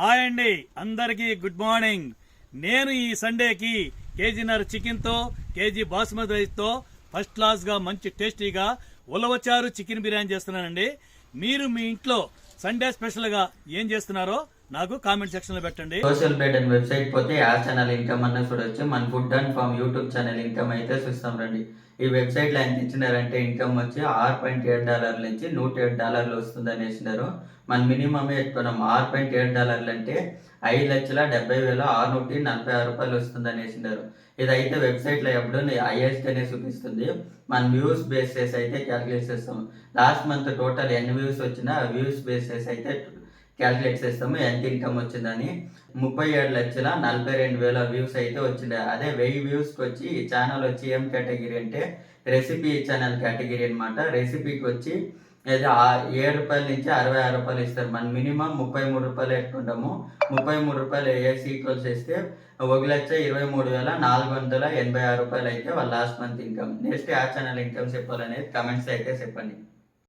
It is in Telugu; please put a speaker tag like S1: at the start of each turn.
S1: హాయ్ అండి, అందరికీ గుడ్ మార్నింగ్. నేను ఈ సండేకి కేజీన్నర చికెన్తో కేజీ బాస్మతి రైస్తో ఫస్ట్ క్లాస్గా మంచి టేస్టీగా ఉలవచారు చికెన్ బిర్యానీ చేస్తున్నానండి. మీరు మీ ఇంట్లో సండే స్పెషల్గా ఏం చేస్తున్నారో నాకు కామెంట్ సెక్షన్లో పెట్టండి.
S2: సోషల్ ప్లేట్ అండ్ వెబ్సైట్ పోతే ఆ ఛానల్ ఇన్కమ్ అన్న చూడొచ్చు. మన food and form YouTube channel income అయితే చూస్తాం రండి. ఈ వెబ్సైట్లో ఎంత ఇచ్చినారంటే ఇన్కమ్ వచ్చి $6.7 నుంచి $107 వస్తుందని వేసినారు. మన మినిమమే ఎత్తుకున్నాం. $6.7 అంటే 5,70,646 వస్తుందని వేసినారు. ఇదైతే వెబ్సైట్లో ఎప్పుడు హైయెస్ట్ అనే చూపిస్తుంది. మన వ్యూస్ బేస్ చేసి అయితే క్యాలిక్యులేట్ చేస్తాం. లాస్ట్ మంత్ టోటల్ ఎన్ని వ్యూస్ వచ్చినా వ్యూస్ బేస్ చేసి అయితే క్యాలిక్యులేట్ చేస్తాము ఎంత ఇన్కమ్ వచ్చిందని. 37,42,000 వ్యూస్ అయితే వచ్చింది. అదే 1000 వ్యూస్కి వచ్చి ఈ ఛానల్ వచ్చి ఏం కేటగిరీ అంటే రెసిపీ ఛానల్ కేటగిరీ అనమాట. రెసిపీకి వచ్చి అది ₹7 నుంచి ₹66 ఇస్తారు. మన మినిమం ₹33 పెట్టుకుంటాము. ₹33 వేసి ఈక్వల్స్ చేస్తే 1,23,486 అయితే వాళ్ళ లాస్ట్ మంత్ ఇన్కమ్. నెక్స్ట్ ఆ ఛానల్ ఇన్కమ్ చెప్పాలనేది కమెంట్స్ అయితే చెప్పండి.